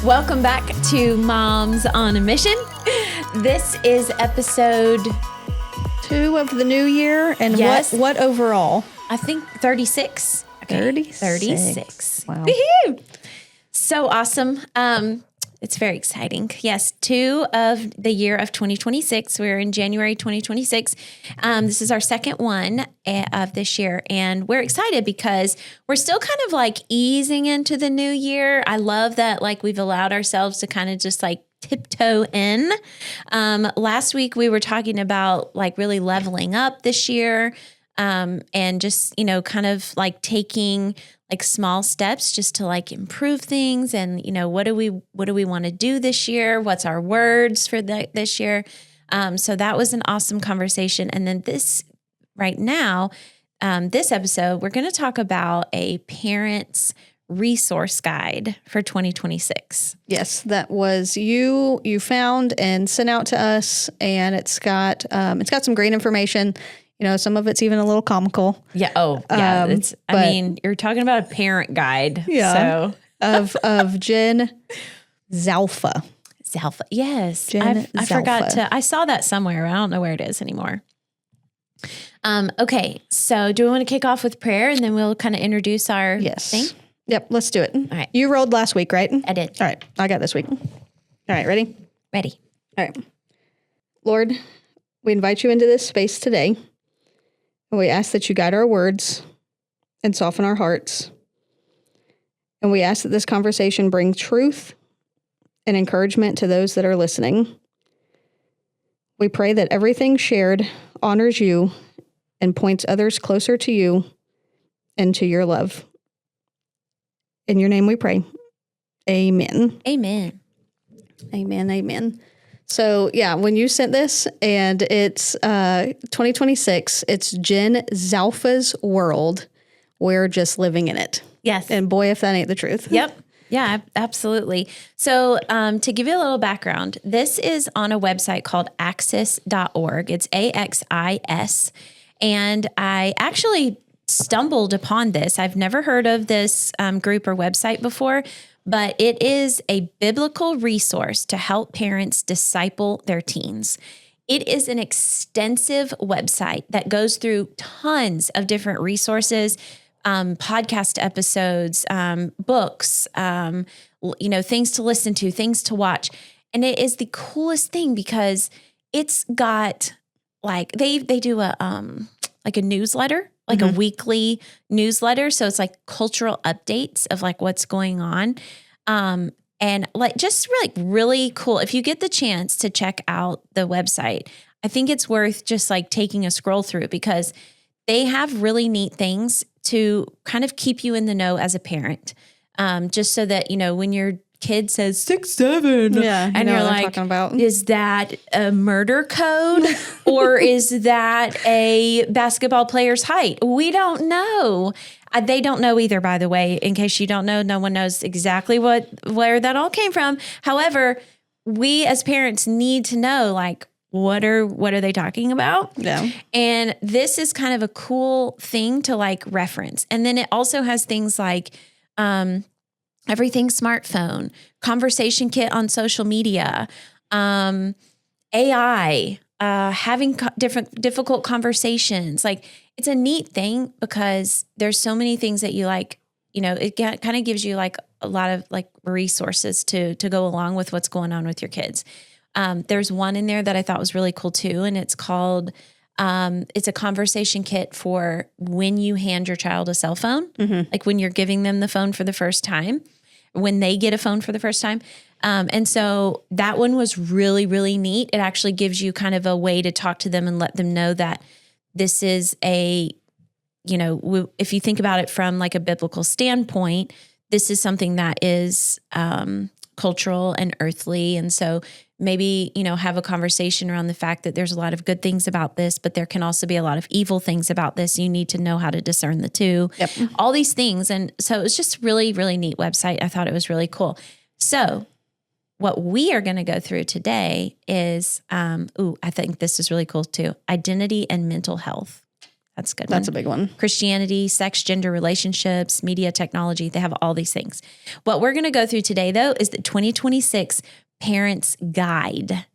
Welcome back to Moms on a Mission. This is episode 2 of the new year. And Yes. what overall? I think 36. Okay, 36. Wow. Woohoo! So awesome. It's very exciting. Yes, 2 of the year of 2026. We're in January 2026. This is our second one of this year. And we're excited because we're still kind of like easing into the new year. I love that like we've allowed ourselves to kind of just like tiptoe in. Last week we were talking about like really leveling up this year. And just, kind of like taking like small steps just to like improve things. And, what do we want to do this year? What's our words for this year? So that was an awesome conversation. And then this episode, we're going to talk about a parent's resource guide for 2026. Yes, that was you found and sent out to us, and it's got some great information. Some of it's even a little comical. Yeah. Oh, yeah. You're talking about a parent guide. Yeah. So of Jen Zalfa. Zalfa. Yes. Jen I forgot I saw that somewhere. I don't know where it is anymore. Okay. So do we want to kick off with prayer and then we'll kind of introduce our thing? Yep. Let's do it. All right. You rolled last week, right? I did. All right. I got this week. All right. Ready? Ready. All right. Lord, we invite you into this space today. And we ask that you guide our words and soften our hearts. And we ask that this conversation bring truth and encouragement to those that are listening. We pray that everything shared honors you and points others closer to you and to your love. In your name we pray. Amen. Amen. Amen. Amen. So, yeah, when you sent this, and it's 2026, it's Jen Zalfa's world. We're just living in it. Yes. And boy, if that ain't the truth. Yep. Yeah, absolutely. So to give you a little background, this is on a website called axis.org. It's AXIS. And I actually stumbled upon this. I've never heard of this group or website before, but it is a biblical resource to help parents disciple their teens. It is an extensive website that goes through tons of different resources, podcast episodes, books, things to listen to, things to watch. And it is the coolest thing because it's got like, they do a newsletter, like a weekly newsletter. So it's like cultural updates of like what's going on. And like just really cool. If you get the chance to check out the website, I think it's worth just like taking a scroll through because they have really neat things to kind of keep you in the know as a parent. Just so that, when your kid says 6'7", and you're like, is that a murder code or is that a basketball player's height? We don't know. They don't know either, by the way. In case you don't know, no one knows exactly where that all came from. However, we as parents need to know, like, what are they talking about? Yeah. And this is kind of a cool thing to like reference. And then it also has things like everything smartphone, conversation kit on social media, AI, having difficult conversations. Like it's a neat thing because there's so many things that you like, it kind of gives you like a lot of like resources to go along with what's going on with your kids. There's one in there that I thought was really cool too. And it's called, it's a conversation kit for when you hand your child a cell phone, like when you're giving them the phone for the first time, when they get a phone for the first time. And so that one was really, really neat. It actually gives you kind of a way to talk to them and let them know that this is if you think about it from like a biblical standpoint, this is something that is cultural and earthly. And so maybe, have a conversation around the fact that there's a lot of good things about this, but there can also be a lot of evil things about this. You need to know how to discern the two, all these things. And so it was just really, really neat website. I thought it was really cool. So what we are going to go through today is, I think this is really cool too. Identity and mental health. That's a good one. That's a big one. Christianity, sex, gender, relationships, media, technology. They have all these things. What we're going to go through today, though, is the 2026 Parents Guide.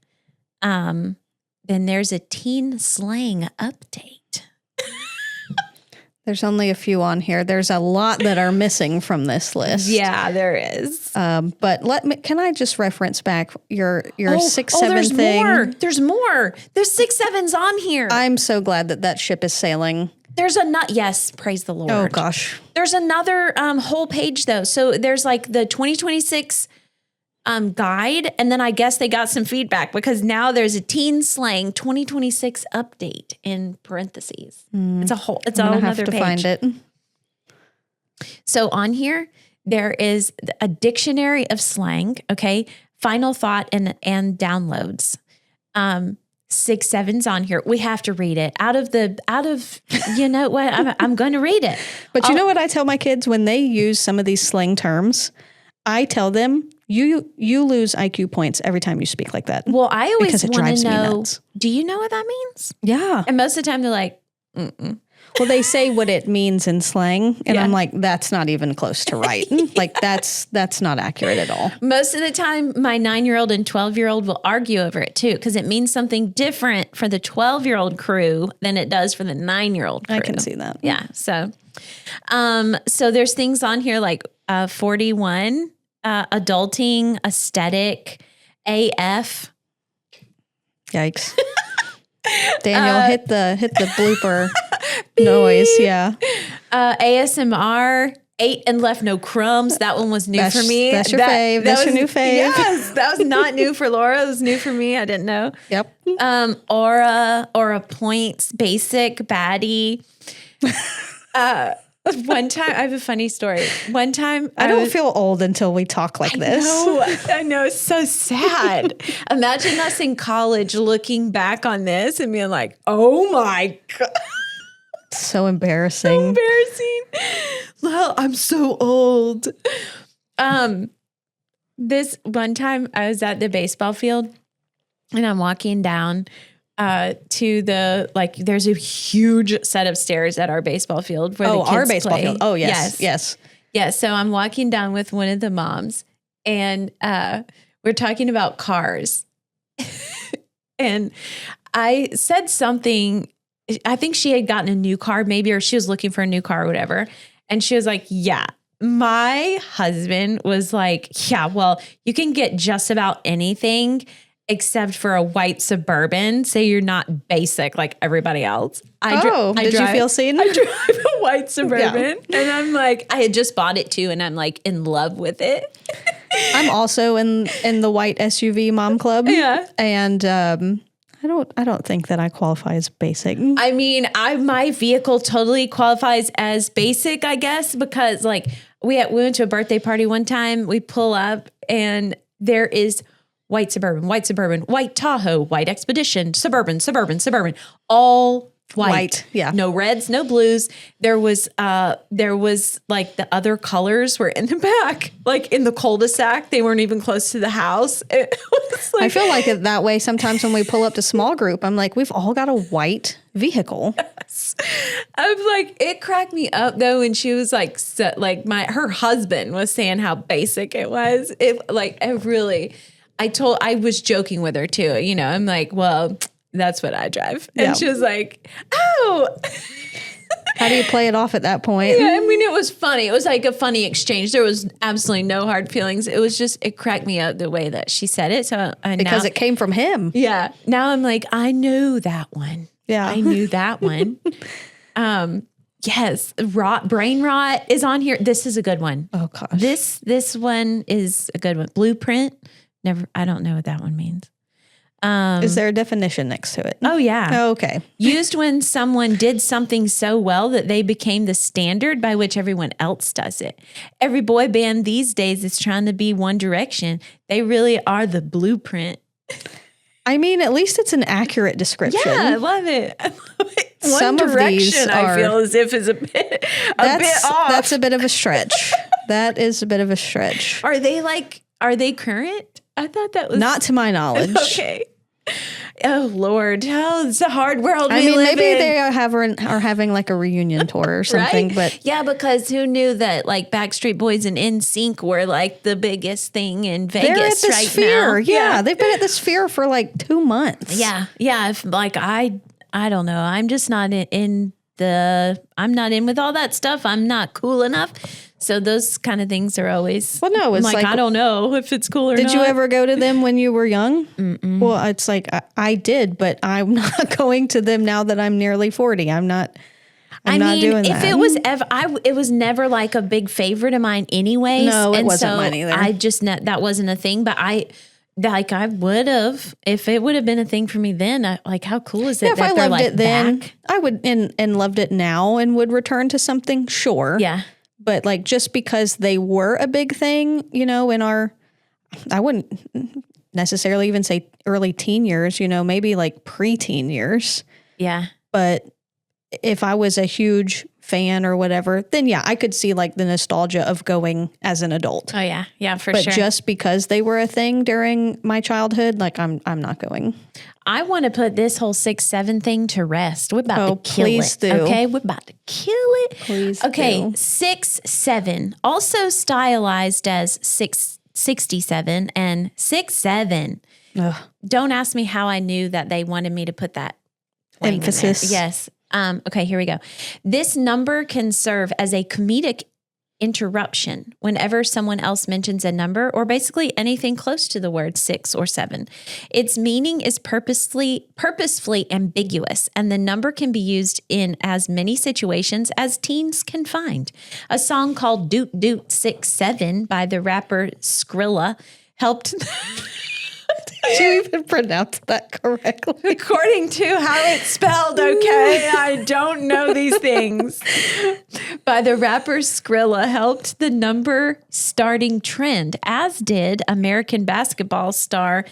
Then there's a teen slang update. There's only a few on here. There's a lot that are missing from this list. Yeah, there is. But can I just reference back your 6-7 there's thing? More. There's more. There's 6-7s on here. I'm so glad that ship is sailing. There's yes, praise the Lord. Oh gosh. There's another whole page though. So there's like the 2026 guide, and then I guess they got some feedback because now there's a teen slang 2026 update in parentheses. It's a whole another page. Find it. So on here there is a dictionary of slang. Okay, final thought and downloads. 6-7s on here. We have to read it out of you know what I'm going to read it. But you know what I tell my kids when they use some of these slang terms? I tell them, you lose IQ points every time you speak like that. Well, I always want to know, nuts. Do you know what that means? Yeah. And most of the time they're like, mm-mm. Well, they say what it means in slang. And I'm like, that's not even close to right. Like that's not accurate at all. Most of the time, my 9-year-old and 12-year-old will argue over it too, because it means something different for the 12-year-old crew than it does for the 9-year-old crew. I can see that. Yeah. So there's things on here like 41, adulting, aesthetic, AF. Yikes. Daniel, hit the blooper noise. Yeah. ASMR, ate and left no crumbs. That one was new for me. That's your fave. That's your new fave. Yes, that was not new for Laura. It was new for me. I didn't know. Yep. Aura points, basic, baddie. One time, I have a funny story. One time, I don't feel old until we talk like this. I know. It's so sad. Imagine us in college looking back on this and being like, oh my God. So embarrassing. So embarrassing. Well, I'm so old. This one time I was at the baseball field and I'm walking down to there's a huge set of stairs at our baseball field where the kids our baseball play. field. Oh, yes. So I'm walking down with one of the moms and we're talking about cars. And I said something, I think she had gotten a new car maybe, or she was looking for a new car or whatever. And she was like, yeah, my husband was like, yeah, well, you can get just about anything except for a white Suburban, so you're not basic like everybody else. Did you feel seen? I drive a white Suburban, and I'm like, I had just bought it too, and I'm like in love with it. I'm also in the white SUV mom club. Yeah, and I don't think that I qualify as basic. I mean, my vehicle totally qualifies as basic, I guess, because like we went to a birthday party one time. We pull up, and there is white Suburban, white Tahoe, white Expedition, Suburban, all white. Yeah. No reds, no blues. There was like the other colors were in the back, like in the cul-de-sac. They weren't even close to the house. It was like, I feel like it that way sometimes when we pull up to small group. I'm like, we've all got a white vehicle. Yes. I'm like, it cracked me up though. And she was like, her husband was saying how basic it was. I was joking with her too. You know, I'm like, well, that's what I drive. And she was like, oh. How do you play it off at that point? Yeah, I mean, it was funny. It was like a funny exchange. There was absolutely no hard feelings. It was just, it cracked me up the way that she said it. So because it came from him. Yeah. Now I'm like, I knew that one. Yeah. I knew that one. Yes. Brain rot is on here. This is a good one. Oh gosh. This one is a good one. Blueprint. I don't know what that one means. Is there a definition next to it? Oh, yeah. Oh, okay. Used when someone did something so well that they became the standard by which everyone else does it. Every boy band these days is trying to be One Direction. They really are the blueprint. I mean, at least it's an accurate description. Yeah, I love it. One Some Direction, I feel as if is a bit off. That's a bit of a stretch. That is a bit of a stretch. Are they current? I thought that was not to my knowledge. Okay. Oh Lord. Oh, it's a hard world I we mean, live maybe in. they are having like a reunion tour or something, Right? but yeah, because who knew that like Backstreet Boys and NSYNC were like the biggest thing in they're at Vegas the right Sphere. now. Yeah, they've been at the Sphere for like 2 months. Yeah. Yeah. If like I don't know. I'm just not I'm not in with all that stuff. I'm not cool enough. So those kind of things are always. Well, no, it's I'm like I don't know if it's cool or not. Did you ever go to them when you were young? Mm-mm. Well, it's like I did, but I'm not going to them now that I'm nearly 40. I'm not doing that. If it was ever, it was never like a big favorite of mine anyways. No, it and wasn't so mine either. I just, that wasn't a thing, but I would have, if it would have been a thing for me then, like, how cool is it if I that they're loved like it then, back? I would, and loved it now and would return to something, sure. Yeah. But like, just because they were a big thing, in I wouldn't necessarily even say early teen years, maybe like preteen years. Yeah. But if I was a huge fan or whatever, then yeah, I could see like the nostalgia of going as an adult. Oh yeah. Yeah, for But sure. just because they were a thing during my childhood, like I'm not going. I want to put this whole 6-7 thing to rest. We're about to kill please it. do. Okay, we're about to kill it. Please Okay, do. 6-7, also stylized as 667 and 6-7. Ugh. Don't ask me how I knew that they wanted me to put that twang in there. Emphasis. Yes. Okay, here we go. This number can serve as a comedic interruption whenever someone else mentions a number or basically anything close to the word 6 or 7. Its meaning is purposefully ambiguous, and the number can be used in as many situations as teens can find. A song called Doot Doot 6-7 by the rapper Skrilla helped Did you even pronounce that correctly? according to how it's spelled, okay? I don't know these things. By the rapper Skrilla helped the number starting trend, as did American basketball star.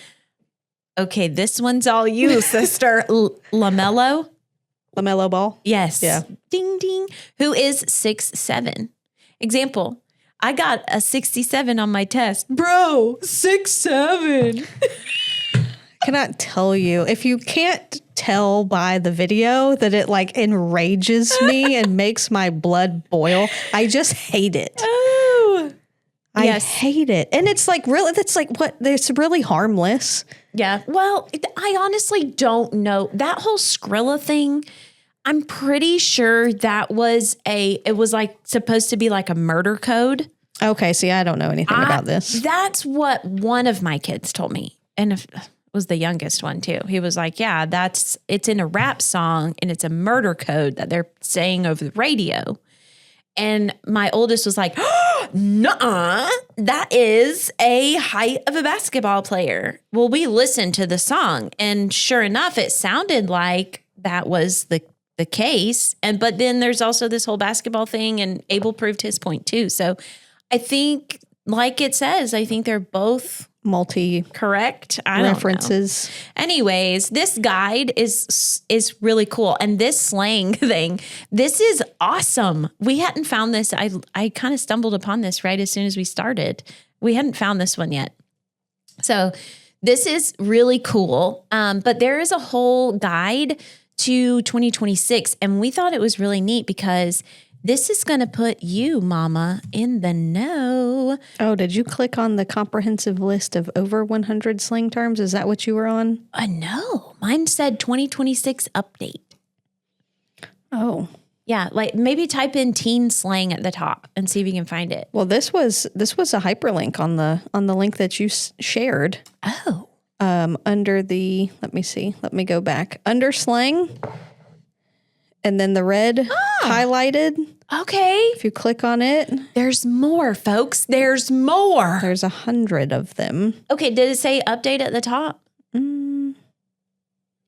Okay, this one's all you, sister. LaMelo. LaMelo Ball? Yes. Yeah. Ding, ding. Who is 6'7". Example. I got a 67 on my test. Bro, 6'7". Cannot tell you. If you can't tell by the video that it like enrages me and makes my blood boil, I just hate it. Oh. I Yes. hate it. And it's like really, that's like what, it's really harmless. Yeah. Well, I honestly don't know. That whole Skrilla thing, I'm pretty sure that was it was like supposed to be like a murder code. Okay. See, I don't know anything about this. That's what one of my kids told me. And it was the youngest one too. He was like, yeah, it's in a rap song and it's a murder code that they're saying over the radio. And my oldest was like, oh, nuh-uh, that is a height of a basketball player. Well, we listened to the song and sure enough, it sounded like that was the case. But then there's also this whole basketball thing, and Abel proved his point too. So I think, like it says, I think they're both Multi correct. I don't know. references. Anyways, this guide is really cool. And this slang thing, this is awesome. We hadn't found this. I kind of stumbled upon this right as soon as we started. We hadn't found this one yet. So this is really cool. But there is a whole guide to 2026. And we thought it was really neat because this is going to put you, Mama, in the know. Oh, did you click on the comprehensive list of over 100 slang terms? Is that what you were on? No, mine said 2026 update. Oh, Yeah, like maybe type in teen slang at the top and see if you can find it. well, this was a hyperlink on the link that you shared. Oh. Under the, let me see, let me go back. Under slang, and then the red highlighted. Okay. If you click on it, There's more, folks. There's more. there's 100 of them. Okay, did it say update at the top?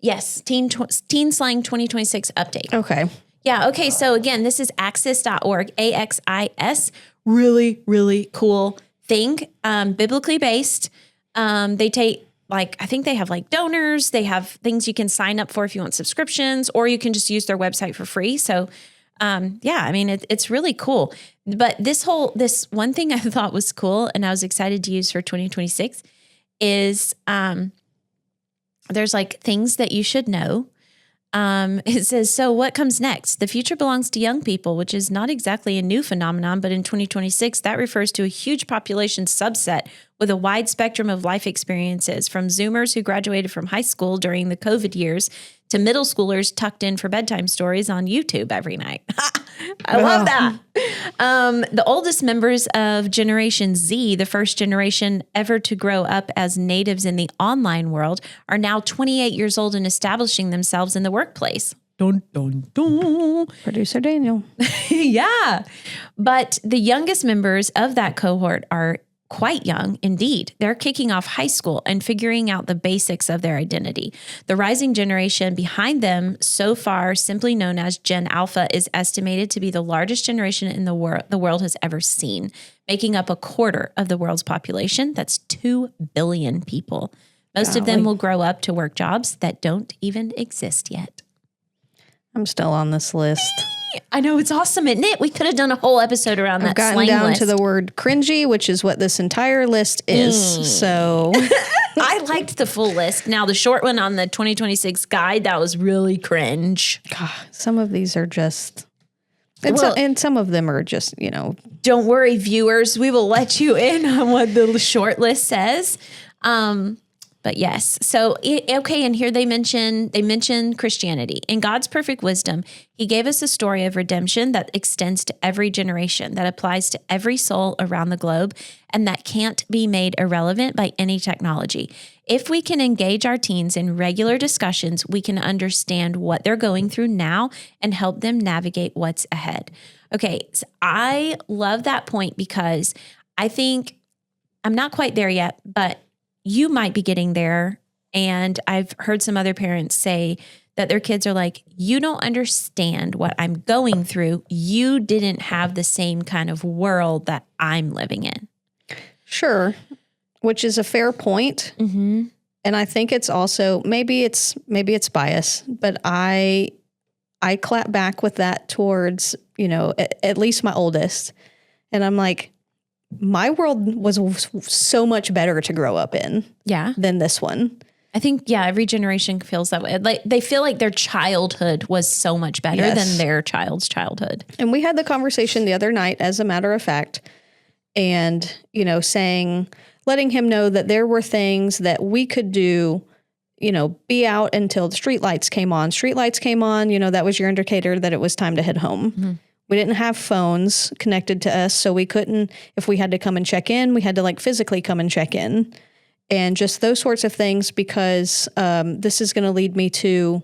Yes, teen slang 2026 update. Okay. Yeah, okay, so again, this is axis.org, AXIS. Really, really cool thing. Biblically based. They take, like, I think they have like donors. They have things you can sign up for if you want subscriptions, or you can just use their website for free. So, yeah, I mean, it's really cool. But this one thing I thought was cool and I was excited to use for 2026 is there's like things that you should know. It says, so what comes next? The future belongs to young people, which is not exactly a new phenomenon, but in 2026, that refers to a huge population subset with a wide spectrum of life experiences, from Zoomers who graduated from high school during the COVID years to middle schoolers tucked in for bedtime stories on YouTube every night. I love that. The oldest members of Generation Z, the first generation ever to grow up as natives in the online world, are now 28 years old and establishing themselves in the workplace. Dun, dun, dun. Producer Daniel. Yeah. But the youngest members of that cohort are quite young indeed. They're kicking off high school and figuring out the basics of their identity. The rising generation behind them, so far simply known as Gen Alpha, is estimated to be the largest generation in the world has ever seen, making up a quarter of the world's population. That's 2 billion people. Most of them will grow up to work jobs that don't even exist yet. I'm still on this list. I know, it's awesome, isn't it? We could have done a whole episode around that slang list. I've gotten down to the word cringy, which is what this entire list is. So I liked the full list. Now, the short one on the 2026 guide, that was really cringe. God, some of these are just, and some of them are just, Don't worry, viewers. We will let you in on what the short list says. But yes. So, okay. And here they mention Christianity. In God's perfect wisdom, he gave us a story of redemption that extends to every generation, that applies to every soul around the globe, and that can't be made irrelevant by any technology. If we can engage our teens in regular discussions, we can understand what they're going through now and help them navigate what's ahead. Okay. So I love that point, because I think I'm not quite there yet, but you might be getting there. And I've heard some other parents say that their kids are like, you don't understand what I'm going through. You didn't have the same kind of world that I'm living in. Sure. Which is a fair point. Mm-hmm. And I think it's also, maybe it's bias, but I clap back with that towards, at least my oldest. And I'm like, my world was so much better to grow up in than this one. I think, every generation feels that way. Like they feel like their childhood was so much better than their child's childhood. And we had the conversation the other night, as a matter of fact, and, letting him know that there were things that we could do, be out until the street lights came on. Street lights came on, that was your indicator that it was time to head home. Mm-hmm. We didn't have phones connected to us, so we couldn't, if we had to come and check in, we had to physically come and check in, and just those sorts of things, because this is going to lead me to,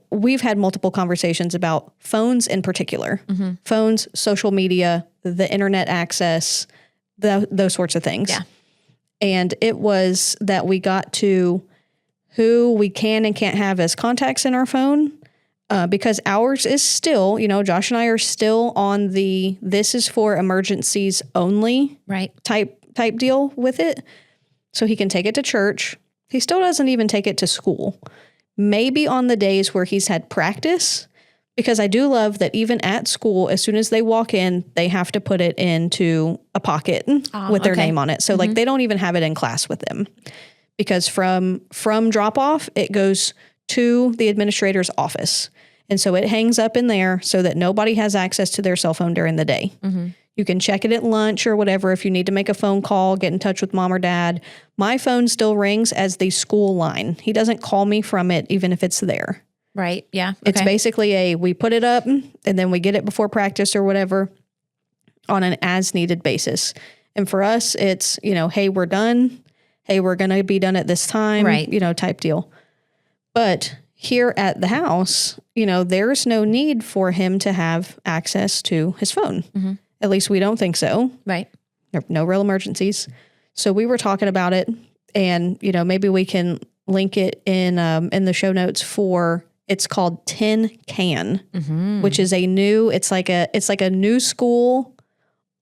we've had multiple conversations about phones in particular, phones, social media, the internet access, those sorts of things. Yeah. And it was that we got to who we can and can't have as contacts in our phone. Because ours is still, Josh and I are still on this is for emergencies only type deal with it. So he can take it to church. He still doesn't even take it to school. Maybe on the days where he's had practice, because I do love that even at school, as soon as they walk in, they have to put it into a pocket with their name on it. So they don't even have it in class with them, because from drop off, it goes to the administrator's office. And so it hangs up in there so that nobody has access to their cell phone during the day. Mm-hmm. You can check it at lunch or whatever. If you need to make a phone call, get in touch with mom or dad. My phone still rings as the school line. He doesn't call me from it, even if it's there. Right. Yeah. Okay. It's basically we put it up and then we get it before practice or whatever on an as needed basis. And for us, it's, hey, we're done. Hey, we're going to be done at this time, type deal. But here at the house, there's no need for him to have access to his phone. Mm-hmm. At least we don't think so. Right. No real emergencies. So we were talking about it, and, maybe we can link it in the show notes for, it's called Tin Can, which is it's like a new school,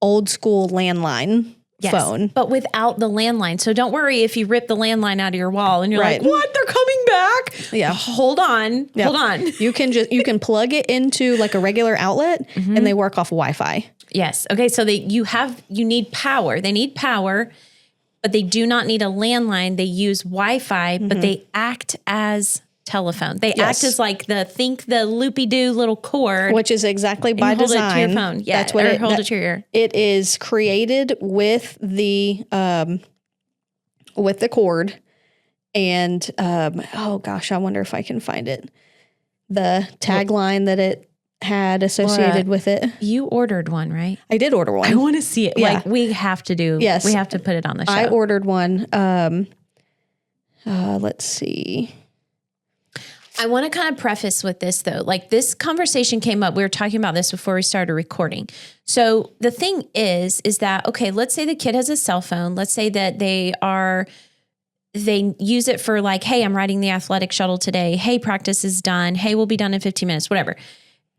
old school landline. Yes, phone. But without the landline. So don't worry if you rip the landline out of your wall and you're like, what? They're coming back? Yeah. Hold on. Yep. Hold on. You can plug it into a regular outlet and they work off Wi-Fi. Yes. Okay. So you need power. They need power, but they do not need a landline. They use Wi-Fi, but they act as telephone. They act as like the loopy-doo little cord. Which is exactly by hold design. Hold it to your phone. Yeah, that's what hold it to your ear. It is created with the cord. And, oh gosh, I wonder if I can find it. The tagline that it had associated with it. You ordered one, right? I did order one. I want to see it. Yeah. Like we have to do. Yes. We have to put it on the show. I ordered one. Let's see. I want to kind of preface with this though. Like this conversation came up. We were talking about this before we started recording. So the thing is that, okay, let's say the kid has a cell phone. Let's say that they use it for like, hey, I'm riding the athletic shuttle today. Hey, practice is done. Hey, we'll be done in 15 minutes, whatever.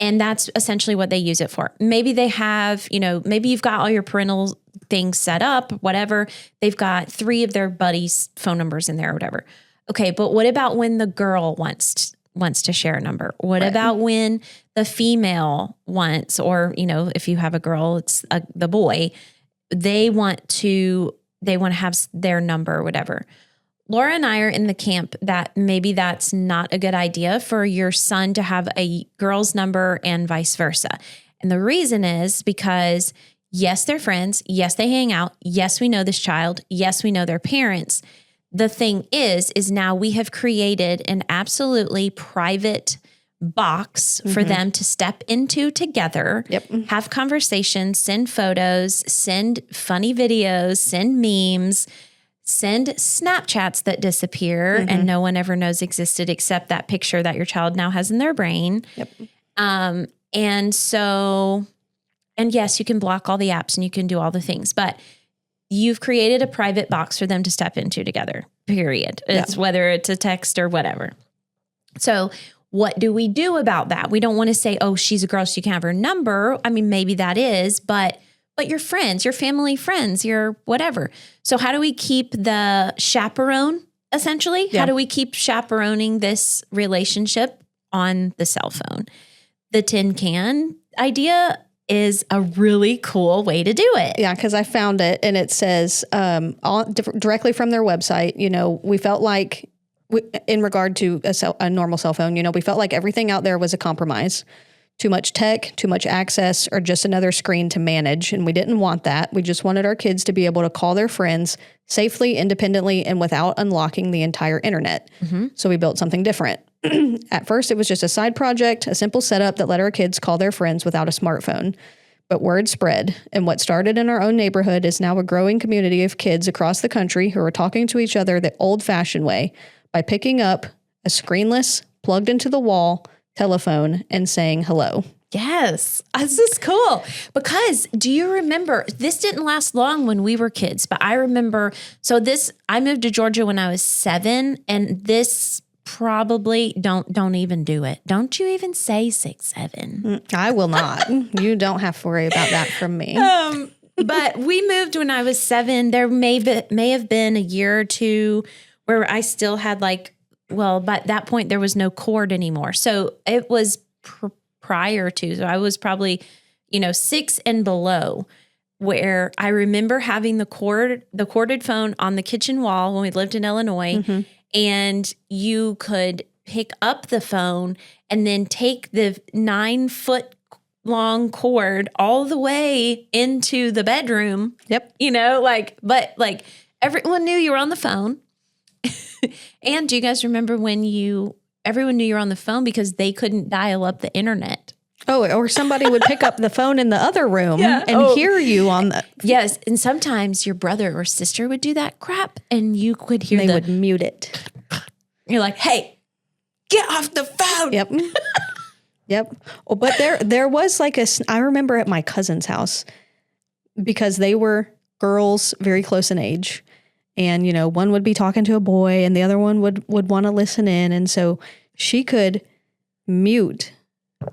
And that's essentially what they use it for. Maybe they have, maybe you've got all your parental things set up, whatever. They've got 3 of their buddies' phone numbers in there or whatever. Okay, but what about when the girl wants to share a number? What about when the female wants, or, if you have a girl, it's the boy, they want to have their number or whatever. Laura and I are in the camp that maybe that's not a good idea for your son to have a girl's number and vice versa. And the reason is because, yes, they're friends. Yes, they hang out. Yes, we know this child. Yes, we know their parents. The thing is now we have created an absolutely private box for them to step into together, have conversations, send photos, send funny videos, send memes, send Snapchats that disappear and no one ever knows existed except that picture that your child now has in their brain. And yes, you can block all the apps and you can do all the things, but you've created a private box for them to step into together, period. It's whether it's a text or whatever. So what do we do about that? We don't want to say, oh, she's a girl, so you can't have her number. I mean, maybe that is, but your friends, your family friends, your whatever. So how do we keep the chaperone, essentially? How do we keep chaperoning this relationship on the cell phone? The tin can idea is a really cool way to do it. Yeah, because I found it and it says directly from their website, we felt like in regard to a normal cell phone, we felt like everything out there was a compromise. Too much tech, too much access, or just another screen to manage. And we didn't want that. We just wanted our kids to be able to call their friends safely, independently, and without unlocking the entire internet. So we built something different. At first, it was just a side project, a simple setup that let our kids call their friends without a smartphone. But word spread, and what started in our own neighborhood is now a growing community of kids across the country who are talking to each other the old-fashioned way by picking up a screenless, plugged into the wall telephone and saying hello. Yes, this is cool. Because do you remember, this didn't last long when we were kids, but I remember, I moved to Georgia when I was 7, and this probably, don't even do it. Don't you even say 6, 7. I will not. You don't have to worry about that from me. But we moved when I was 7. There may have been a year or two where I still had by that point there was no cord anymore. So it was prior to, so I was probably, 6 and below, where I remember having the corded phone on the kitchen wall when we lived in Illinois, and you could pick up the phone and then take the 9-foot long cord all the way into the bedroom. Yep. But everyone knew you were on the phone. And do you guys remember when everyone knew you were on the phone because they couldn't dial up the internet? Oh, or somebody would pick up the phone in the other room and hear you on the... Yes, and sometimes your brother or sister would do that crap and you could hear They would mute it. You're like, hey, get off the phone. Yep. Yep. Oh, but there was I remember at my cousin's house, because they were girls very close in age. And, one would be talking to a boy and the other one would want to listen in. And so she could mute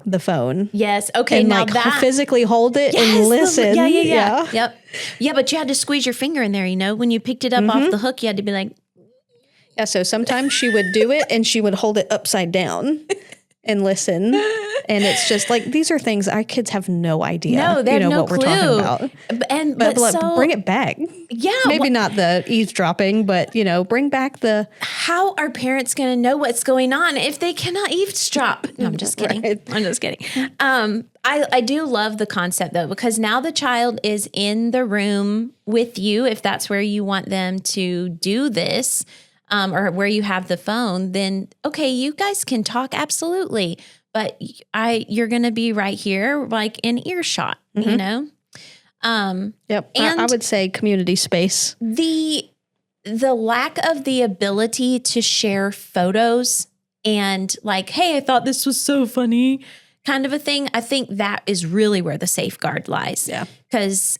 the phone. Yes. Okay. And now that physically hold it and listen. Yeah. Yep. Yeah. But you had to squeeze your finger in there, when you picked it up off the hook, you had to be like. Yeah. So sometimes she would do it and she would hold it upside down and listen. And it's just like, these are things our kids have no idea. No, they have no what clue. we're talking about. But So bring it back. Yeah. Maybe not the eavesdropping, but bring back the. How are parents going to know what's going on if they cannot eavesdrop? No, I'm just kidding. Right. I'm just kidding. I do love the concept though, because now the child is in the room with you. If that's where you want them to do this, or where you have the phone, then okay, you guys can talk, absolutely. But you're going to be right here, like in earshot, Yep. And I would say community space. The lack of the ability to share photos and like, hey, I thought this was so funny kind of a thing. I think that is really where the safeguard lies. Yeah. Because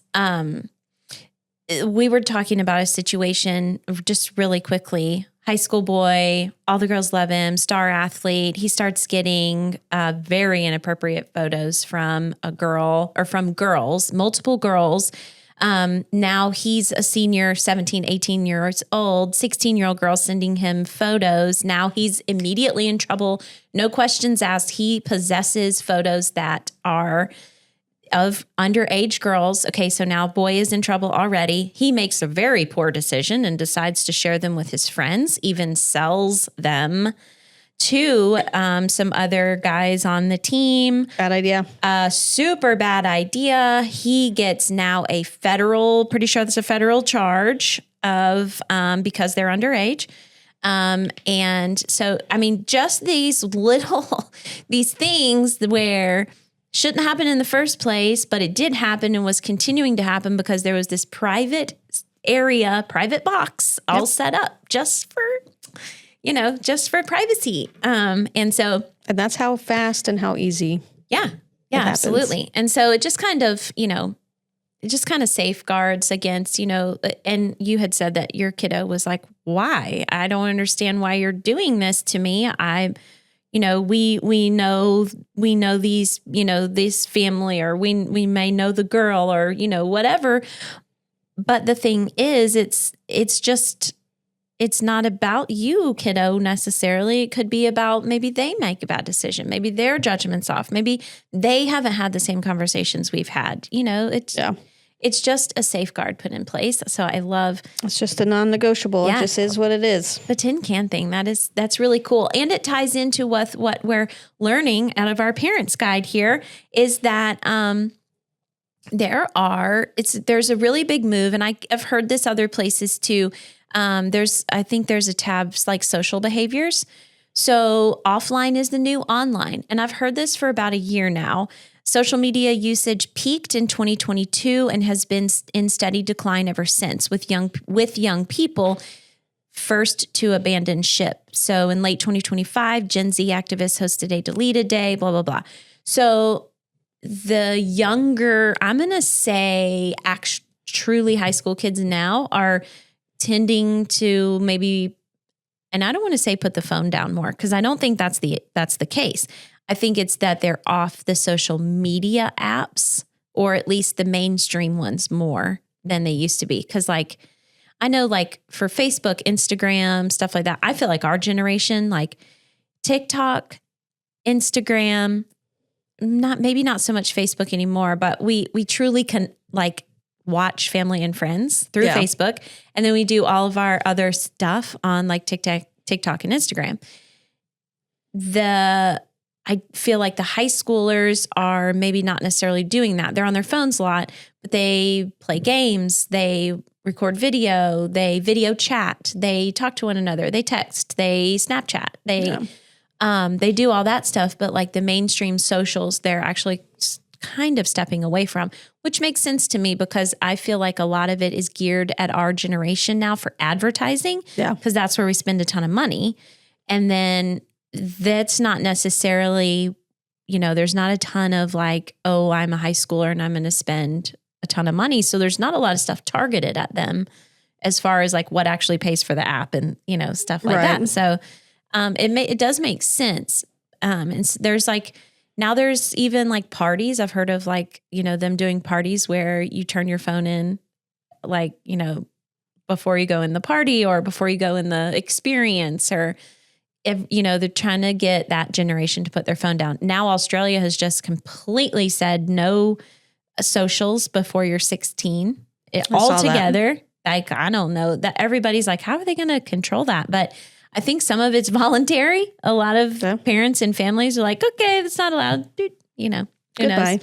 we were talking about a situation just really quickly. High school boy, all the girls love him, star athlete. He starts getting very inappropriate photos from a girl or from girls, multiple girls. Now he's a senior, 17, 18 years old, 16-year-old girl sending him photos. Now he's immediately in trouble. No questions asked. He possesses photos that are of underage girls. Okay, so now boy is in trouble already. He makes a very poor decision and decides to share them with his friends, even sells them to some other guys on the team. Bad idea. Super bad idea. He gets now a federal, pretty sure that's a federal charge of because they're underage. And so, I mean, just these things where shouldn't happen in the first place, but it did happen and was continuing to happen because there was this private box all set up just for privacy. And that's how fast and how easy. Yeah, absolutely. And so it just kind of, safeguards against, and you had said that your kiddo was like, why? I don't understand why you're doing this to me. We know these, this family, or we may know the girl, or, whatever. But the thing is, it's not about you, kiddo, necessarily. It could be about maybe they make a bad decision. Maybe their judgment's off. Maybe they haven't had the same conversations we've had. It's just a safeguard put in place. So I love. It's just a non-negotiable. Yeah. It just is what it is. The tin can thing. That's really cool. And it ties into what we're learning out of our parents' guide here is that there's a really big move, and I've heard this other places too. I think there's a tab like social behaviors. So offline is the new online. And I've heard this for about a year now. Social media usage peaked in 2022 and has been in steady decline ever since with young people first to abandon ship. So in late 2025, Gen Z activists hosted a deleted day, blah, blah, blah. So the younger, I'm going to say truly high school kids now are tending to maybe, and I don't want to say put the phone down more, because I don't think that's the case. I think it's that they're off the social media apps, or at least the mainstream ones, more than they used to be. Because like, I know like for Facebook, Instagram, stuff like that, I feel like our generation, like TikTok, Instagram, maybe not so much Facebook anymore, but we truly can like watch family and friends through Facebook. And then we do all of our other stuff on like TikTok and Instagram. I feel like the high schoolers are maybe not necessarily doing that. They're on their phones a lot, but they play games, they record video, they video chat, they talk to one another, they text, they Snapchat, they do all that stuff. But like the mainstream socials, they're actually kind of stepping away from, which makes sense to me because I feel like a lot of it is geared at our generation now for advertising. Yeah. Because that's where we spend a ton of money. And then that's not necessarily, there's not a ton of like, oh, I'm a high schooler and I'm going to spend a ton of money. So there's not a lot of stuff targeted at them as far as like what actually pays for the app and, stuff like that. So it does make sense. And there's like, now there's even like parties. I've heard of like, them doing parties where you turn your phone in like, before you go in the party or before you go in the experience, or they're trying to get that generation to put their phone down. Now Australia has just completely said no socials before you're 16 altogether. Like, I don't know that everybody's like, how are they going to control that? But I think some of it's voluntary. A lot of parents and families are like, okay, that's not allowed. Dude, who Goodbye. knows?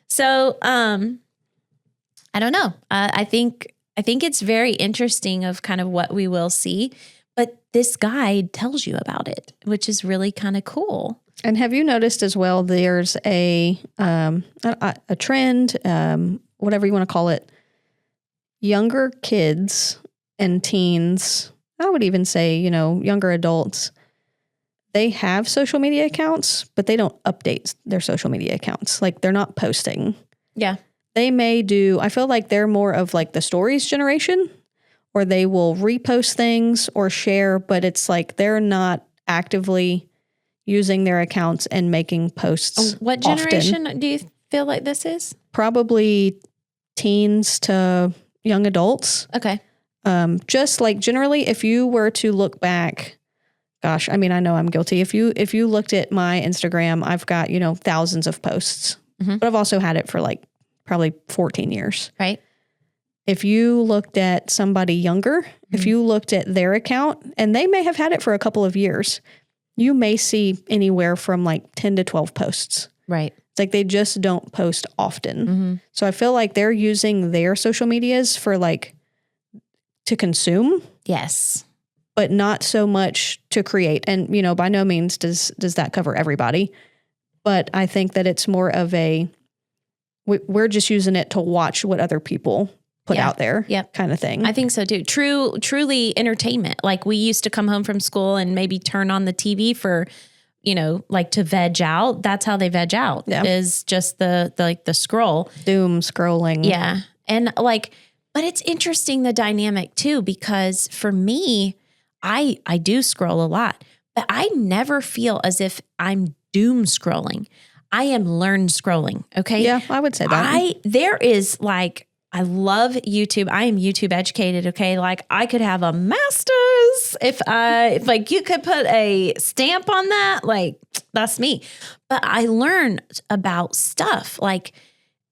So, I don't know. I think it's very interesting of kind of what we will see, but this guide tells you about it, which is really kind of cool. And have you noticed as well, there's a trend, whatever you want to call it, younger kids and teens, I would even say, younger adults, they have social media accounts, but they don't update their social media accounts. Like, they're not posting. Yeah. They may do, I feel like they're more of like the stories generation, or they will repost things or share, but it's like they're not actively using their accounts and making posts. What generation do you feel like this is? Probably teens to young adults. Okay. Just like generally, if you were to look back, gosh, I mean, I know I'm guilty. If you looked at my Instagram, I've got, thousands of posts, but I've also had it for like probably 14 years. Right. If you looked at somebody younger, if you looked at their account, and they may have had it for a couple of years, you may see anywhere from like 10 to 12 posts. Right. It's like they just don't post often. So I feel like they're using their social medias for like to consume. Yes. But not so much to create. And, by no means does that cover everybody. But I think that it's more of we're just using it to watch what other people put out there kind of thing. I think so too. Truly entertainment. Like, we used to come home from school and maybe turn on the TV for, like to veg out. That's how they veg out is just the scroll. Doom scrolling. Yeah. And but it's interesting, the dynamic too, because for me, I do scroll a lot, but I never feel as if I'm doom scrolling. I am learn scrolling. Okay. Yeah, I would say that. I love YouTube. I am YouTube educated. Okay. Like, I could have a master's if you could put a stamp on that, like, that's me. But I learn about stuff. Like,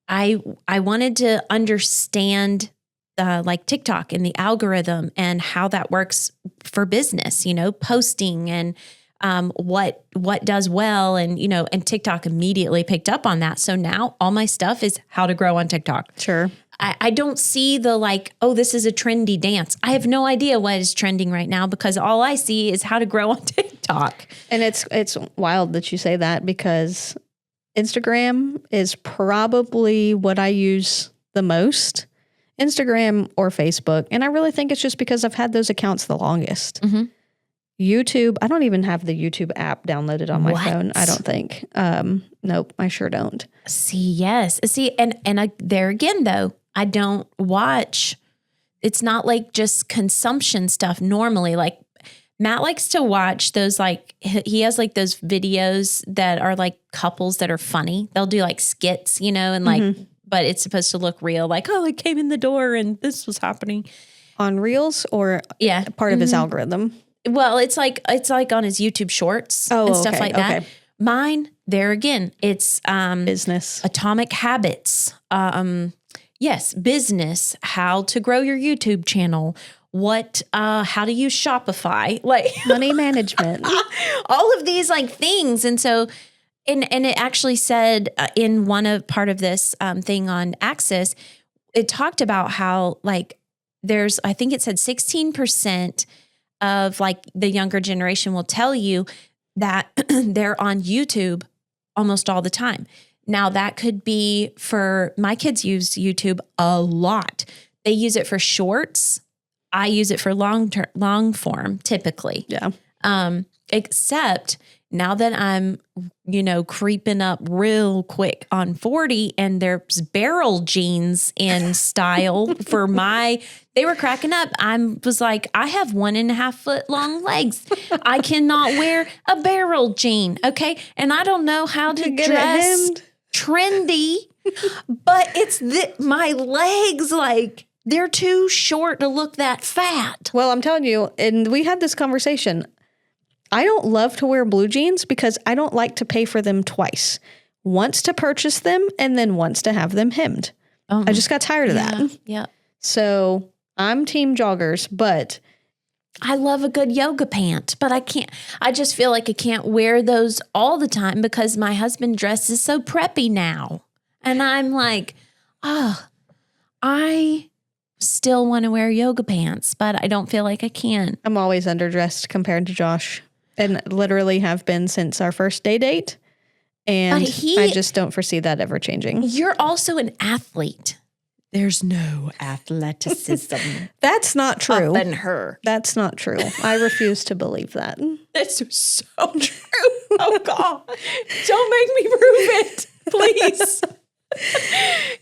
I wanted to understand like TikTok and the algorithm and how that works for business, posting and what does well. And, and TikTok immediately picked up on that. So now all my stuff is how to grow on TikTok. Sure. I don't see the this is a trendy dance. I have no idea what is trending right now because all I see is how to grow on TikTok. And it's wild that you say that, because Instagram is probably what I use the most. Instagram or Facebook. And I really think it's just because I've had those accounts the longest. YouTube, I don't even have the YouTube app downloaded on my phone, I don't think. Nope, I sure don't. Yes. And there again, though, I don't watch. It's not like just consumption stuff normally. Like, Matt likes to watch those, he has those videos that are like couples that are funny. They'll do like skits, and but it's supposed to look real. Like, oh, I came in the door and this was happening. On Reels or part of his algorithm? Well, it's like on his YouTube shorts and stuff like that. Okay. Mine, there again, it's business. Atomic Habits. Yes, business, how to grow your YouTube channel, how to use Shopify, like money management, all of these things. And so, and it actually said in part of this thing on Access, it talked about how there's, I think it said 16% of the younger generation will tell you that they're on YouTube almost all the time. Now that could be for my kids use YouTube a lot. They use it for shorts. I use it for long form typically. Yeah. Except now that I'm, creeping up real quick on 40 and there's barrel jeans in style they were cracking up. I was like, I have 1.5 foot long legs. I cannot wear a barrel jean. Okay. And I don't know how to dress trendy, but it's my legs, they're too short to look that fat. Well, I'm telling you, and we had this conversation. I don't love to wear blue jeans because I don't like to pay for them twice. Once to purchase them and then once to have them hemmed. I just got tired of that. Yeah. So I'm team joggers, but I love a good yoga pant, but I just feel like I can't wear those all the time because my husband dresses so preppy now. And I'm like, I still want to wear yoga pants, but I don't feel like I can. I'm always underdressed compared to Josh and literally have been since our first date. And I just don't foresee that ever changing. You're also an athlete. There's no athleticism. That's not true. Up in her. That's not true. I refuse to believe that. That's so true. Oh, God. Don't make me prove it, please.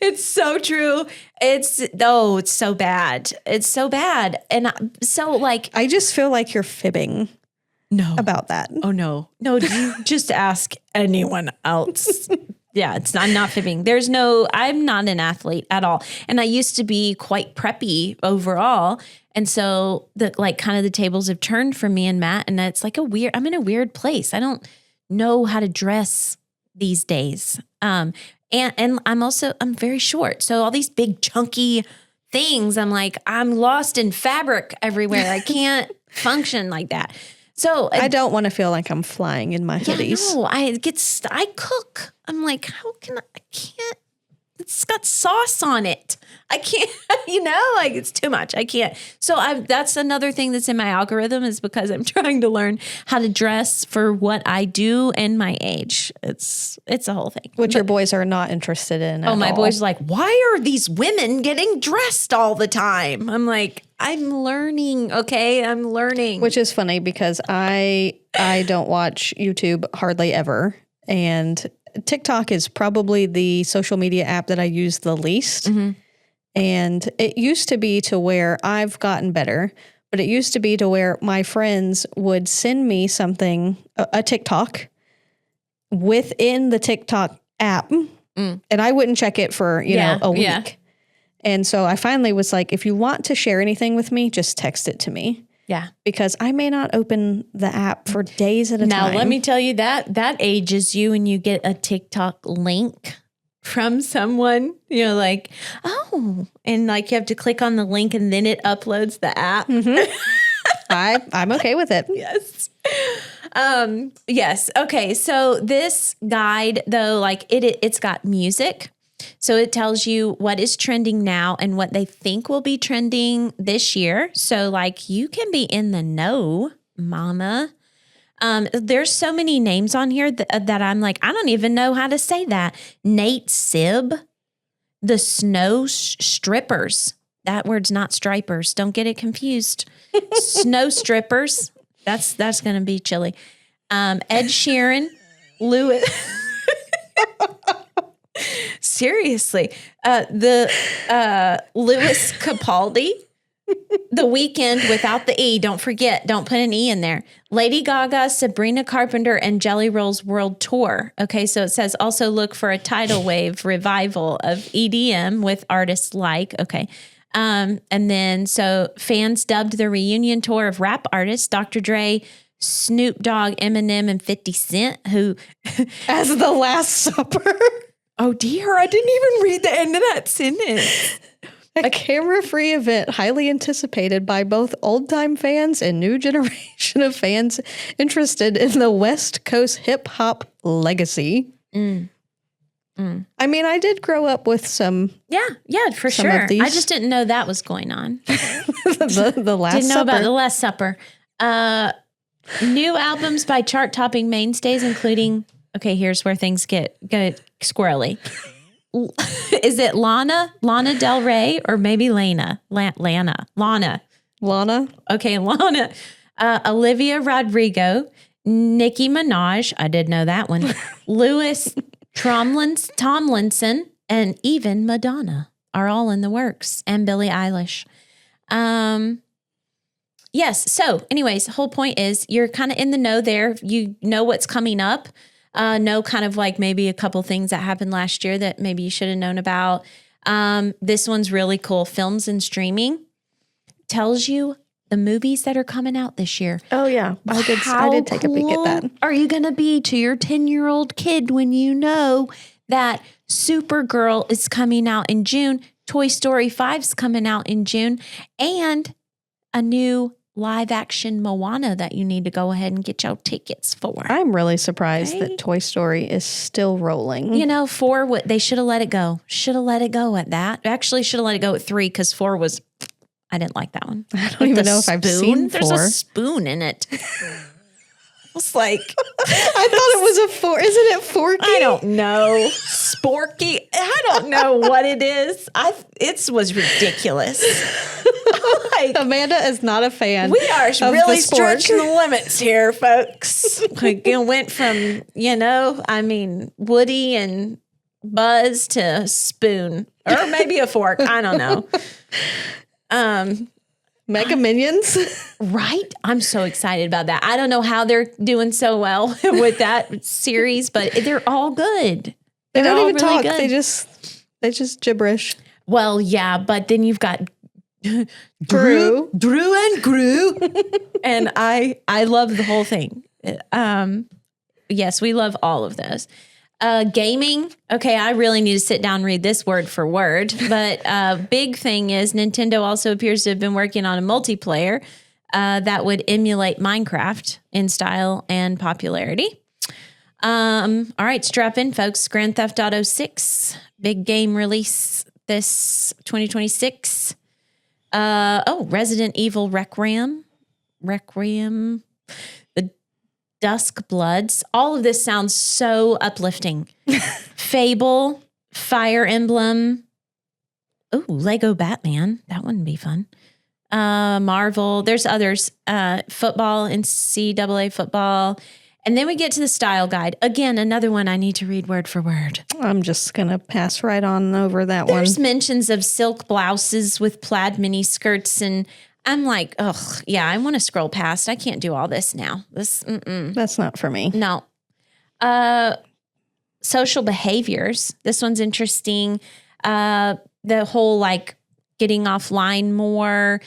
It's so true. It's so bad. It's so bad. And I just feel like you're fibbing. No. About that. Oh, no. No, you just ask anyone else. Yeah, I'm not fibbing. I'm not an athlete at all. And I used to be quite preppy overall. And so kind of the tables have turned for me and Matt. And it's like I'm in a weird place. I don't know how to dress these days. And I'm very short. So all these big chunky things, I'm lost in fabric everywhere. I can't function like that. So I don't want to feel like I'm flying in my hoodies. No, I cook. I'm like, how can I can't. It's got sauce on it. I can't, it's too much. I can't. So that's another thing that's in my algorithm is because I'm trying to learn how to dress for what I do and my age. It's a whole thing. Which your boys are not interested in at all. My boys are like, why are these women getting dressed all the time? I'm like, I'm learning. Okay. I'm learning. Which is funny because I don't watch YouTube hardly ever. And TikTok is probably the social media app that I use the least. Mm-hmm. And it used to be to where I've gotten better, but it used to be to where my friends would send me something, a TikTok within the TikTok app. And I wouldn't check it for, a week. Yeah. And so I finally was like, if you want to share anything with me, just text it to me. Yeah. Because I may not open the app for days at a time. Now, let me tell you that ages you when you get a TikTok link from someone, and you have to click on the link and then it uploads the app. Mm-hmm. I'm okay with it. Yes. Yes. Okay. So this guide though, it's got music. So it tells you what is trending now and what they think will be trending this year. So you can be in the know, mama. There's so many names on here that I'm like, I don't even know how to say that. Nate Sib, the Snow Strippers. That word's not stripers. Don't get it confused. Snow Strippers. That's going to be chilly. Ed Sheeran, Lewis. Seriously, the Louis Capaldi, The Weeknd without the E. Don't forget, don't put an E in there. Lady Gaga, Sabrina Carpenter, and Jelly Roll's World Tour. Okay, so it says also look for a tidal wave revival of EDM with artists like. Okay, and then so fans dubbed the reunion tour of rap artists Dr. Dre, Snoop Dogg, Eminem, and 50 Cent, who as the Last Supper. Oh dear, I didn't even read the end of that sentence. A camera-free event highly anticipated by both old-time fans and new generation of fans interested in the West Coast hip-hop legacy. I mean, I did grow up with some. Yeah, for sure. I just didn't know that was going on. the Last Supper. Didn't know about the Last Supper. New albums by chart-topping mainstays, including. Okay, here's where things get squirrely. Is it Lana Del Rey, or maybe Lana? Lana. Okay, Lana. Olivia Rodrigo, Nicki Minaj. I did know that one. Louis Tomlinson, and even Madonna are all in the works, and Billie Eilish. Yes. So, anyways, the whole point is you're kind of in the know there. You know what's coming up. Know kind of maybe a couple things that happened last year that maybe you should have known about. This one's really cool. Films and streaming tells you the movies that are coming out this year. Oh yeah, I did take a peek at that. Are you going to be to your 10-year-old kid when you know that Supergirl is coming out in June, Toy Story 5's coming out in June, and a new live action Moana that you need to go ahead and get your tickets for? I'm really surprised that Toy Story is still rolling. You know, 4, they should have let it go. Should have let it go at that. Actually, should have let it go at 3 because 4 was, I didn't like that one. I don't even know if I've seen 4. There's a spoon in it. It's like, I thought it was a 4. Isn't it Forky? I don't know. Sporky. I don't know what it is. It was ridiculous. Like, Amanda is not a fan. we are really the spork. stretching the limits here, folks. We went from, Woody and Buzz to spoon, or maybe a fork. I don't know. Mega Minions. Right? I'm so excited about that. I don't know how they're doing so well with that series, but they're all good. They They're don't all even really talk. good. They just gibberish. Well, yeah, but then you've got Drew and Gru, and I love the whole thing. Yes, we love all of those. Gaming. Okay, I really need to sit down and read this word for word. But big thing is Nintendo also appears to have been working on a multiplayer that would emulate Minecraft in style and popularity. All right, strap in, folks. Grand Theft Auto 6, big game release this 2026. Resident Evil Requiem, the Dusk Bloods. All of this sounds so uplifting. Fable, Fire Emblem. Oh, Lego Batman. That wouldn't be fun. Marvel. There's others. Football, NCAA football. And then we get to the style guide. Again, another one I need to read word for word. I'm just going to pass right on over that one. There's mentions of silk blouses with plaid mini skirts. And I'm like, oh, yeah, I want to scroll past. I can't do all this now. That's not for me. No. Social behaviors. This one's interesting. The whole getting offline more.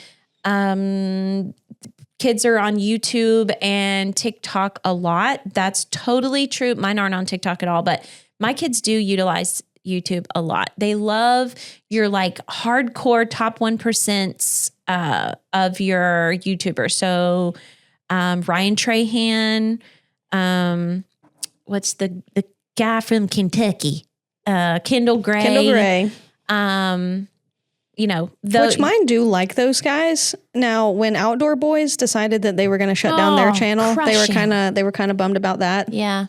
Kids are on YouTube and TikTok a lot. That's totally true. Mine aren't on TikTok at all, but my kids do utilize YouTube a lot. They love your hardcore top 1% of your YouTubers. So Ryan Trahan, what's the guy from Kentucky? Kendall Gray. Which mine do like those guys. Now, when Outdoor Boys decided that they were going to shut down their channel, they were kind of bummed about that. Yeah.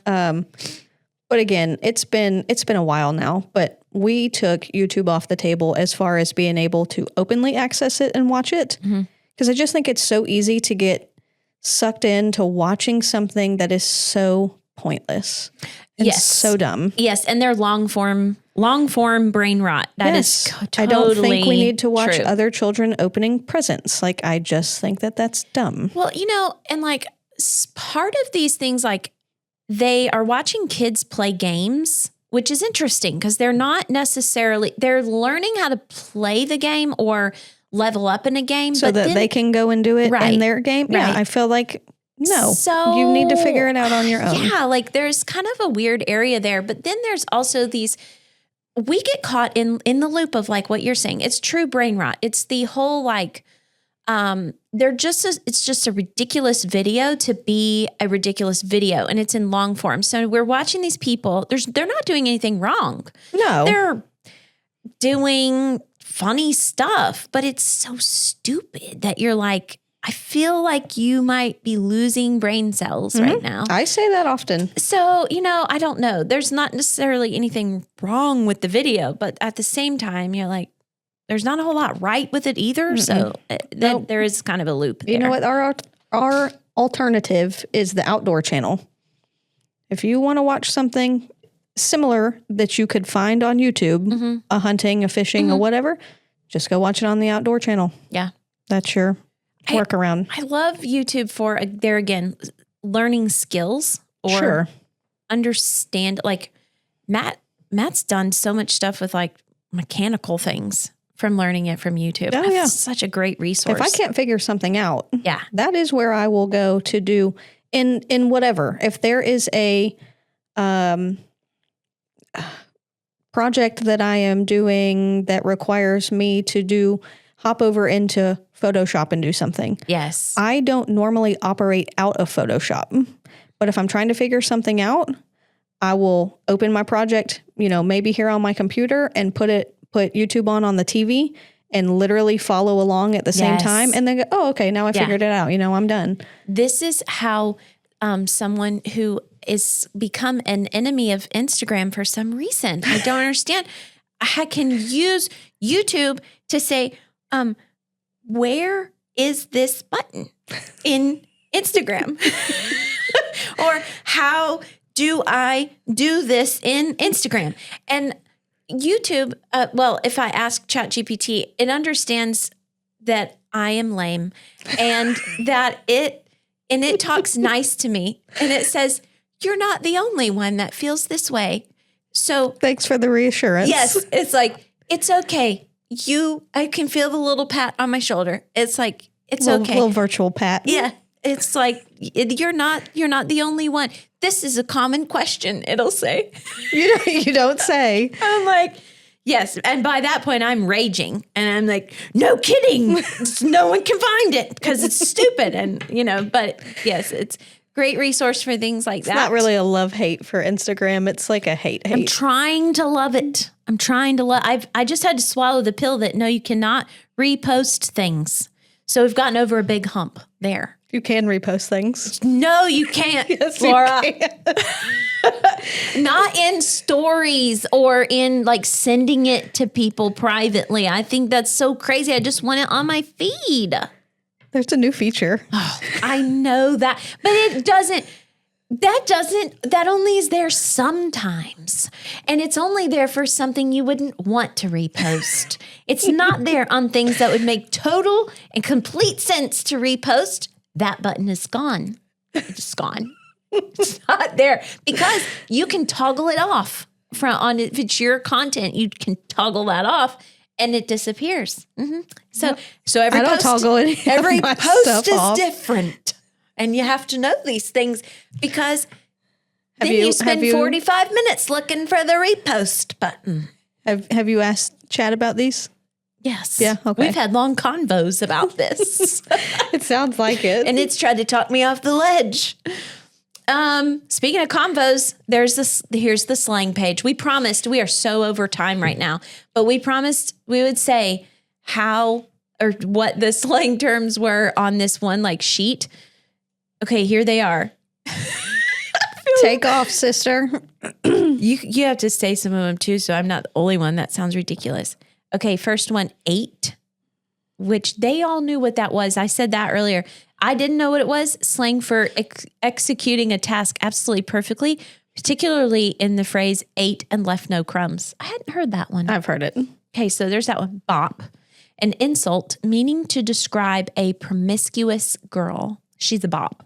But again, it's been a while now, but we took YouTube off the table as far as being able to openly access it and watch it. Because I just think it's so easy to get sucked into watching something that is so pointless and so dumb. Yes, and they're long form brain rot. That is totally I don't think we need to watch true. other children opening presents. I just think that that's dumb. Well, and part of these things, they are watching kids play games, which is interesting because they're not necessarily, they're learning how to play the game or level up in a game. So that they can go and do it in their game. Right. Yeah, I feel like, no, you need to figure it out on your own. Yeah, there's kind of a weird area there. But then there's also we get caught in the loop of what you're saying. It's true brain rot. It's the whole it's just a ridiculous video to be a ridiculous video, and it's in long form. So we're watching these people. They're not doing anything wrong. No, they're doing funny stuff, but it's so stupid that you're I feel like you might be losing brain cells right now. I say that often. So, I don't know. There's not necessarily anything wrong with the video, but at the same time, you're there's not a whole lot right with it either. So there is kind of a loop there. You know what? Our alternative is the Outdoor channel. If you want to watch something similar that you could find on YouTube, a hunting, a fishing, or whatever, just go watch it on the Outdoor channel. Yeah. That's your workaround. I love YouTube for, there again, learning skills or understand. Matt's done so much stuff with mechanical things from learning it from YouTube. Oh, yeah. It's such a great resource. If I can't figure something out, Yeah. that is where I will go to do in whatever. If there is a project that I am doing that requires me to hop over into Photoshop and do something. Yes. I don't normally operate out of Photoshop, but if I'm trying to figure something out, I will open my project, maybe here on my computer and put YouTube on the TV and literally follow along at the same time. And then go, oh, okay, now I figured it out. I'm done. This is how someone who is become an enemy of Instagram for some reason, I don't understand. I can use YouTube to say, where is this button in Instagram? Or how do I do this in Instagram? And YouTube, if I ask ChatGPT, it understands that I am lame and that it talks nice to me. And it says, you're not the only one that feels this way. So thanks for the reassurance. Yes. It's like, it's okay. I can feel the little pat on my shoulder. It's like, it's okay. Little virtual pat. Yeah. It's like, you're not the only one. This is a common question, it'll say. You don't say. I'm like, yes. And by that point, I'm raging. And I'm like, no kidding. No one can find it because it's stupid. And, but yes, it's a great resource for things like that. It's not really a love-hate for Instagram. It's like a hate. I'm trying to love it. I just had to swallow the pill that, no, you cannot repost things. So we've gotten over a big hump there. You can repost things. No, you can't, yes, Laura. You can. Not in stories or in like sending it to people privately. I think that's so crazy. I just want it on my feed. There's a new feature. Oh, I know that, but that only is there sometimes. And it's only there for something you wouldn't want to repost. It's not there on things that would make total and complete sense to repost. That button is gone. It's gone. It's not there because you can toggle it off if it's your content, you can toggle that off and it disappears. Mm-hmm. So every post is different. And you have to know these things because then you spend 45 minutes looking for the repost button. Have you asked Chad about these? Yes. Yeah. Okay. We've had long convos about this. It sounds like it. And it's tried to talk me off the ledge. Speaking of convos, here's the slang page. We promised, we are so over time right now, but we promised we would say how or what the slang terms were on this one sheet. Okay, here they are. Take off, sister. You have to say some of them too, so I'm not the only one. That sounds ridiculous. Okay, first one, 8, which they all knew what that was. I said that earlier. I didn't know what it was. Slang for executing a task absolutely perfectly, particularly in the phrase 8 and left no crumbs. I hadn't heard that one. I've heard it. Okay, so there's that one. Bop, an insult meaning to describe a promiscuous girl. She's a bop.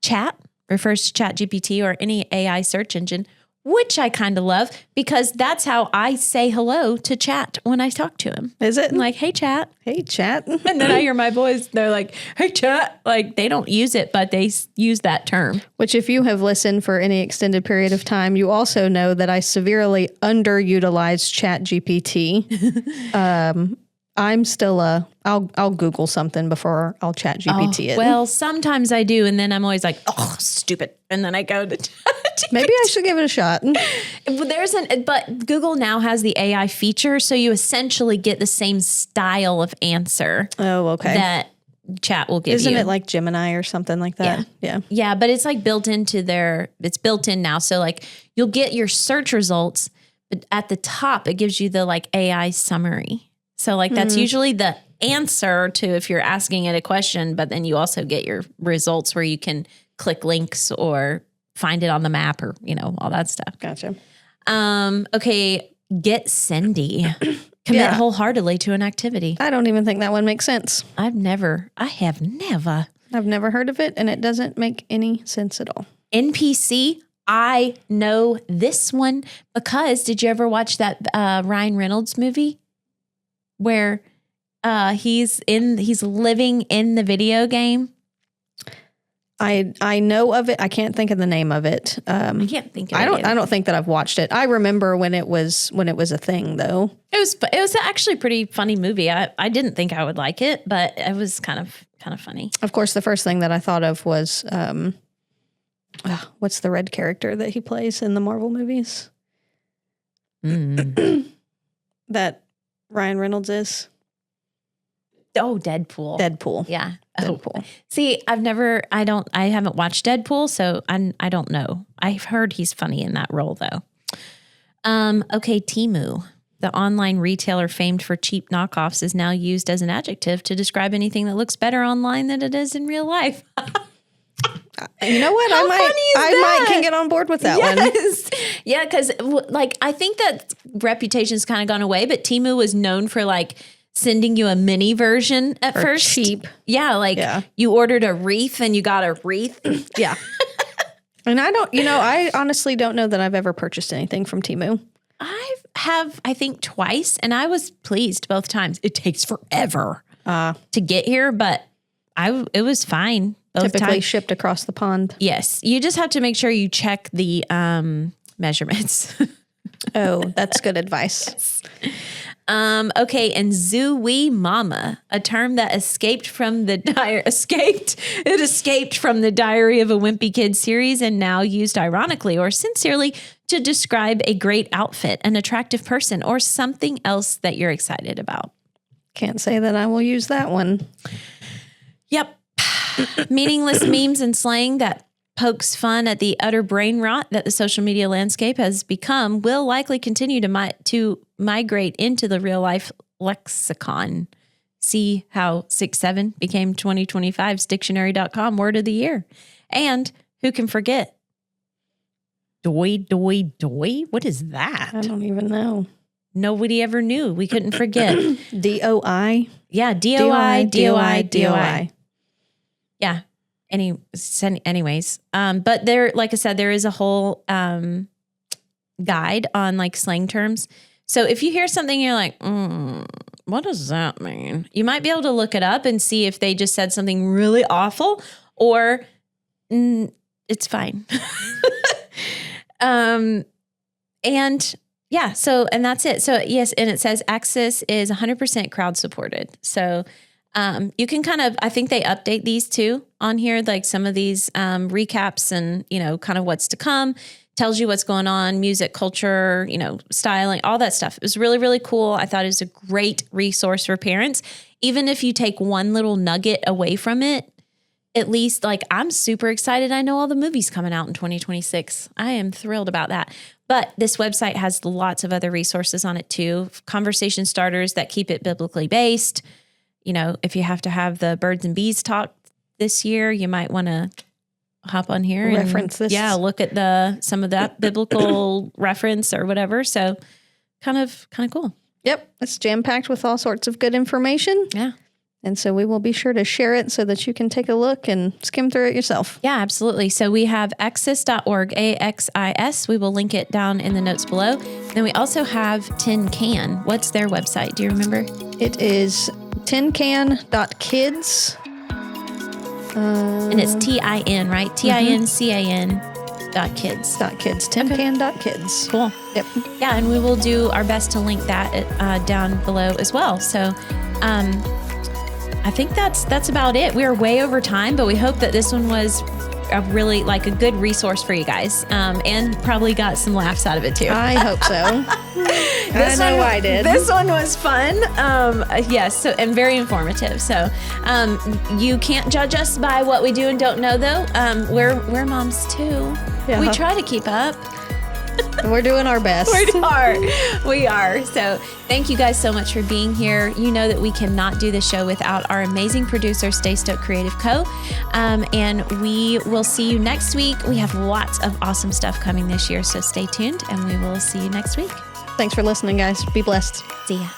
Chat refers to ChatGPT or any AI search engine, which I kind of love because that's how I say hello to Chat when I talk to him. Is it? I'm like, hey, Chat. Hey, Chat. And then I hear my voice. They're like, hey, Chat. Like, they don't use it, but they use that term. Which if you have listened for any extended period of time, you also know that I severely underutilize ChatGPT. I'm still I'll Google something before I'll ChatGPT it. Well, sometimes I do. And then I'm always like, oh, stupid. And then I go to ChatGPT. Maybe I should give it a shot. But Google now has the AI feature. So you essentially get the same style of answer. Oh, okay. That Chat will give you. Isn't it like Gemini or something like that? Yeah. Yeah. But it's like built into it's built in now. So you'll get your search results, but at the top, it gives you the AI summary. So that's usually the answer to if you're asking it a question, but then you also get your results where you can click links or find it on the map or, all that stuff. Gotcha. Okay. Get sendy. Commit wholeheartedly to an activity. I don't even think that one makes sense. I have never. I've never heard of it and it doesn't make any sense at all. NPC. I know this one because did you ever watch that Ryan Reynolds movie? where he's living in the video game? I know of it. I can't think of the name of it. I can't think of it. I don't think that I've watched it. I remember when it was a thing though. It was actually a pretty funny movie. I didn't think I would like it, but it was kind of funny. Of course, the first thing that I thought of was what's the red character that he plays in the Marvel movies? That Ryan Reynolds is. Oh, Deadpool. Deadpool. Yeah. Deadpool. See, I haven't watched Deadpool, so I don't know. I've heard he's funny in that role though. Okay, Temu, the online retailer famed for cheap knockoffs, is now used as an adjective to describe anything that looks better online than it is in real life. You know what? I might can get on board with that one. Yeah, because I think that reputation's kind of gone away, but Temu was known for sending you a mini version at first. Cheap. Yeah, you ordered a wreath and you got a wreath. Yeah. And I honestly don't know that I've ever purchased anything from Temu. I think twice, and I was pleased both times. It takes forever to get here, but it was fine both typically times. Shipped across the pond. Yes. You just have to make sure you check the measurements. Oh, that's good advice. Okay, and Zooey Mama, a term that escaped from the Diary of a Wimpy Kid series and now used ironically or sincerely to describe a great outfit, an attractive person, or something else that you're excited about. Can't say that I will use that one. Yep. Meaningless memes and slang that pokes fun at the utter brain rot that the social media landscape has become will likely continue to migrate into the real life lexicon. See how 6'7" became 2025's dictionary.com word of the year. And who can forget? Doi, doi, doi? What is that? I don't even know. Nobody ever knew. We couldn't forget. DOI? Yeah, DOI, DOI, DOI. Yeah. Anyways, but there, like I said, there is a whole guide on slang terms. So if you hear something, you're like, what does that mean? You might be able to look it up and see if they just said something really awful or it's fine. And yeah, and that's it. So yes, and it says Axis is 100% crowd supported. So you can I think they update these too on here, some of these recaps and, kind of what's to come, tells you what's going on, music, culture, styling, all that stuff. It was really, really cool. I thought it was a great resource for parents. Even if you take one little nugget away from it, at least I'm super excited. I know all the movies coming out in 2026. I am thrilled about that. But this website has lots of other resources on it too. Conversation starters that keep it biblically based. If you have to have the birds and bees talk this year, you might want to hop on here and reference this. Yeah, look at some of that biblical reference or whatever. So kind of cool. Yep. It's jam-packed with all sorts of good information. Yeah. And so we will be sure to share it so that you can take a look and skim through it yourself. Yeah, absolutely. So we have axis.org, AXIS. We will link it down in the notes below. Then we also have Tin Can. What's their website? Do you remember? It is tincan.kids. And it's TIN, right? TINCAN.kids. .kids. Tincan.kids. Cool. Yep. Yeah, and we will do our best to link that down below as well. So I think that's about it. We are way over time, but we hope that this one was a really a good resource for you guys, and probably got some laughs out of it too. I hope so. I know I did. This one was fun. Yes, so and very informative. So you can't judge us by what we do and don't know, though. We're moms too. Yeah. We try to keep up. We're doing our best. We are. So thank you guys so much for being here. You know that we cannot do the show without our amazing producer, Stay Stoked Creative Co. And we will see you next week. We have lots of awesome stuff coming this year. So stay tuned and we will see you next week. Thanks for listening, guys. Be blessed. See ya.